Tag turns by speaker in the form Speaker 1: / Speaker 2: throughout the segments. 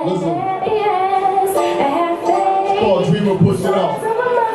Speaker 1: Come on, dreamer, push it out.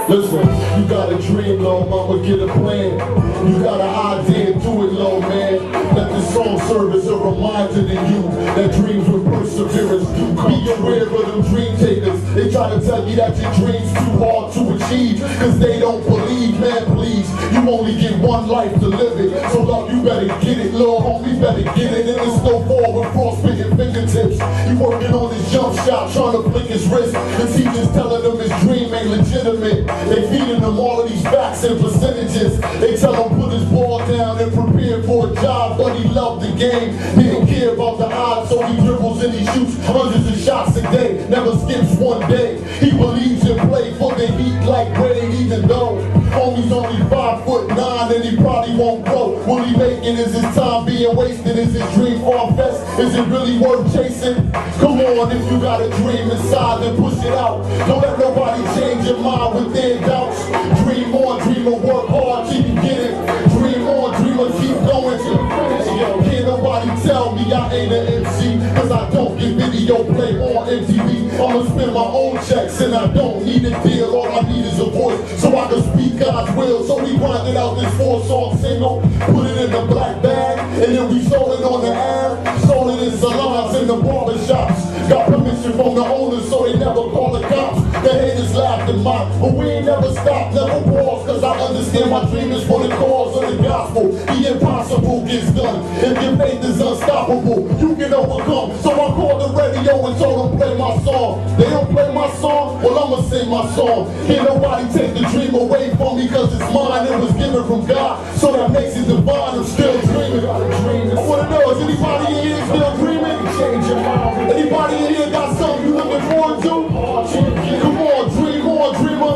Speaker 1: Listen, you got a dream, little mama, get a plan. You got an idea, do it, little man. Let this song serve as a reminder to you that dreams with perseverance do come. Be aware of them dream takers. They try to tell you that your dream's too hard to achieve, cause they don't believe, man, please. You only get one life to live it, so love, you better get it, little homie, better get it. And it's no fall with frostbitten fingertips. He working on his jump shot, trying to flick his wrist. The teacher's telling him his dream ain't legitimate. They feeding him all of these facts and percentages. They tell him put his ball down and prepare for a job, but he loved the game. Didn't care about the odds, so he dribbles and he shoots hundreds of shots a day. Never skips one day. He believes in play for the heat like Wade, even though homie's only 5'9" and he probably won't grow. Will he make it? Is his time being wasted? Is his dream far-fetched? Is it really worth chasing? Come on, if you got a dream inside, then push it out. Don't let nobody change your mind with their doubts. Dream on, dreamer, work hard till you get it. Dream on, dreamer, keep going. Can't nobody tell me I ain't an MC, cause I don't get video play on MTV. I'ma spend my own checks and I don't need a deal. All I need is a voice so I can speak God's will. So we grinded out this 4-song single, put it in the black bag, and then we sold it on the air. Sold it in salons and the barbershops. Got permission from the owners so they never call the cops. The haters laughed and mocked, but we ain't never stopped, never pause, cause I understand my dream is for the cause of the gospel. The impossible gets done. If your faith is unstoppable, you can overcome. So I called the radio and told them play my song. They don't play my song, well I'ma sing my song. Can't nobody take the dream away from me, cause it's mine. It was given from God, so that makes it divine. I'm still dreaming. I wanna know, is anybody in here still dreaming? Anybody in here got something you looking forward to? Come on, dream on, dreamer.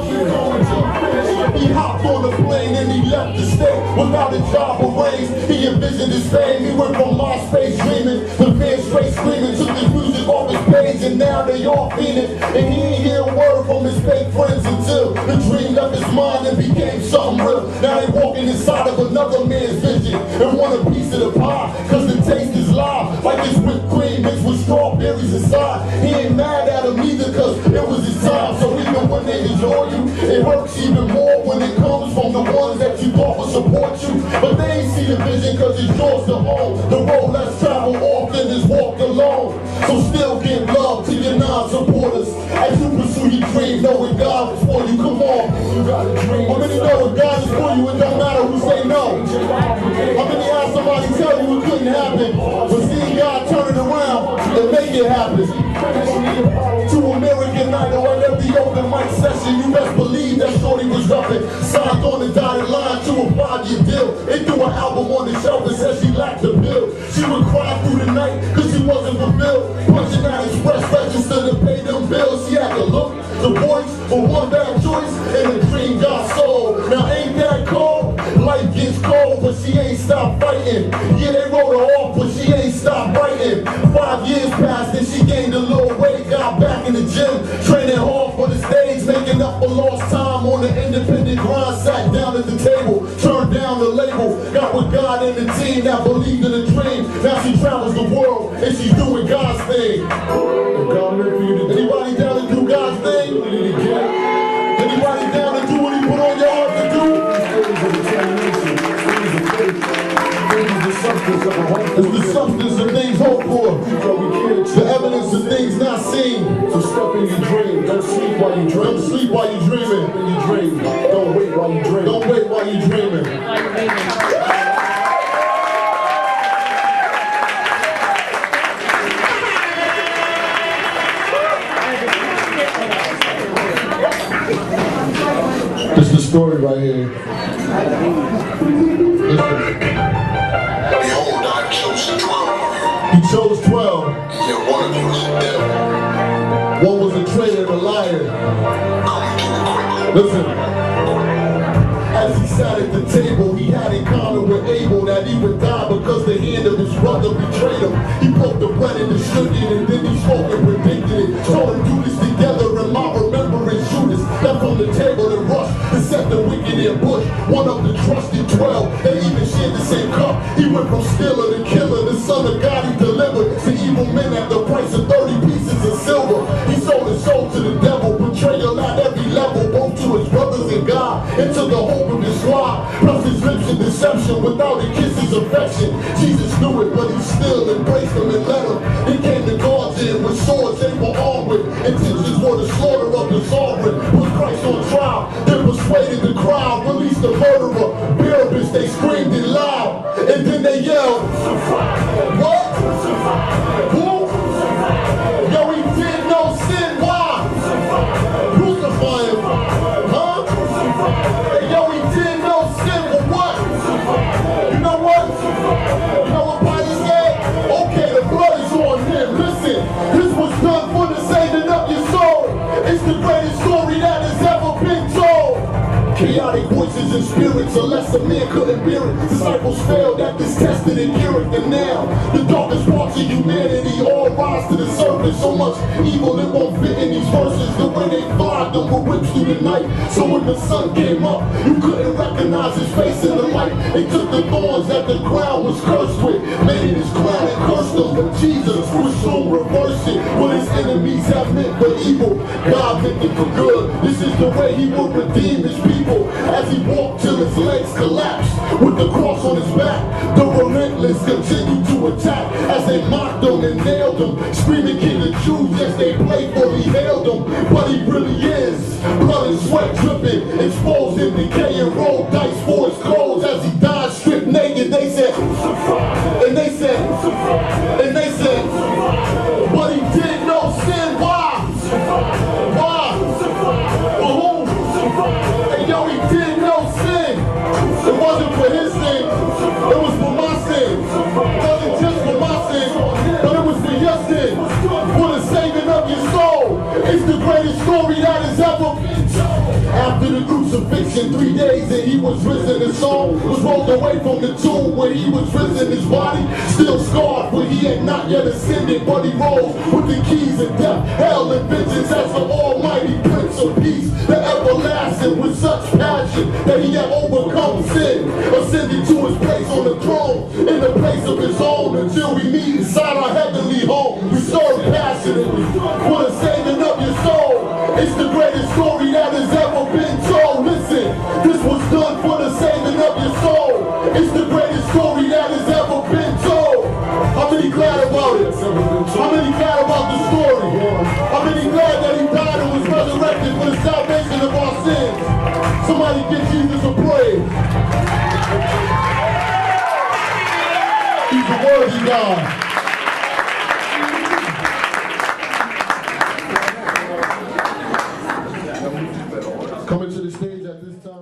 Speaker 1: He hopped on the plane and he left the state without a job or raise. He envisioned his fame. He went from MySpace dreaming to fans straight screaming. Took his music off his page and now they all fiending. And he ain't hear a word from his fake friends until the dream left his mind and became something real. Now they walking inside of another man's vision and want a piece of the pie, cause the taste is live. Like this whipped cream mixed with strawberries inside. He ain't mad at him either, cause it was his time. So even when they enjoy you, it hurts even more when it comes from the ones that you thought would support you. But they ain't see the vision, cause it's yours to own. The road less traveled often is walked alone. So still give love to your non-supporters as you pursue your dream, knowing God is for you. Come on, you got a dream. How many know if God is for you, it don't matter who say no? How many have somebody tell you it couldn't happen, but seeing God turn it around and make it happen? To American Idol at every open mic session, you best believe that shorty was rubbing. Signed on the dotted line to a 5-year deal. They threw an album on the shelf and said she lacked the bill. She would cry through the night cause she wasn't fulfilled. Punching out express register to pay them bills. She had to look, the voice for one bad choice, and the dream got sold. Now ain't that cold? Life gets cold, but she ain't stopped fighting. Yeah, they wrote her off, but she ain't stopped writing. 5 years passed and she gained a little weight. Got back in the gym, training hard for the stage, making up for lost time on the independent grind. Sat down at the table, turned down the label. Got with God and the team that believed in the dream. Now she travels the world and she's doing God's thing. Anybody down to do God's thing? Anybody down to do what he put on your heart to do? It's the substance of things hoped for. The evidence of things not seen. So step in your dream. Don't sleep while you dream. Don't sleep while you dreaming. In your dream. Don't wait while you dream. Don't wait while you dreaming. This is the story right here. Listen.
Speaker 2: Behold, I chose 12.
Speaker 1: He chose 12.
Speaker 2: Yet one of you is the devil.
Speaker 1: One was a traitor and a liar.
Speaker 2: Coming to it quickly.
Speaker 1: Listen. As he sat at the table, he had encounter with Abel that he would die because the hand of his brother betrayed him. He broke the bread and distributed it, and then he spoke and predicted it. Told him do this together, and my remembrance Judas left on the table and rushed to set the wicked in bush. One of the trusted 12, they even shared the same cup. He went from stealer to killer, the son of God he delivered to evil men at the price of 30 pieces of silver. into the hope of his lie. Plus his lips in deception, without a kiss his affection. Jesus knew it, but he still embraced them and let them. He came to guard in with swords they were armed with. Intentions were the slaughter of the sovereign. Put Christ on trial, then persuaded the crowd. Released the murderer, Barabbas, they screamed it loud. And then they yelled, what? Who? Yo, he did no sin, why? Crucify him, huh? Hey, yo, he did no sin, but what? You know what? You know what Pilate said? Okay, the blood is on him. Listen, this was done for the saving of your soul. It's the greatest story that has ever been told. Chaotic voices and spirits, unless a man couldn't bear it. Disciples failed at this test and endure it. And now, the darkest parts of humanity all rise to the surface. So much evil it won't fit in these verses. The way they fly them with whips through the night. So when the sun came up, you couldn't recognize his face in the light. They took the thorns that the ground was cursed with, made it his crown and cursed them. But Jesus would soon reverse it. What his enemies have meant for evil, God meant it for good. This is the way he would redeem his people. As he walked till his legs collapsed with the cross on his back, the relentless continued to attack as they mocked him and nailed him, screaming King of Jews. Yes, they playfully hailed him, but he really is blood and sweat dripping, exposed in decay and rolled dice for his clothes as he died stripped naked. They said, and they said, and they said, but he did no sin. Why? Why? For whom? And yo, he did no sin. It wasn't for his sin. It was for my sin. It wasn't just for my sin, but it was for your sin. For the saving of your soul. It's the greatest story that has ever been told. After the crucifixion, 3 days and he was risen. His soul was rolled away from the tomb where he was risen. His body still scarred, where he had not yet ascended, but he rose with the keys of death, hell, and vengeance as the almighty Prince of Peace, the everlasting, with such passion that he had overcome sin, ascended to his place on the throne, in the place of his own, until we meet inside our heavenly home. We serve passionately for the saving of your soul. It's the greatest story that has ever been told. Listen, this was done for the saving of your soul. It's the greatest story that has ever been told. How many glad about it? How many glad about the story? How many glad that he died and was resurrected for the salvation of our sins? Somebody give Jesus a praise. He's a worthy God. Coming to the stage at this time.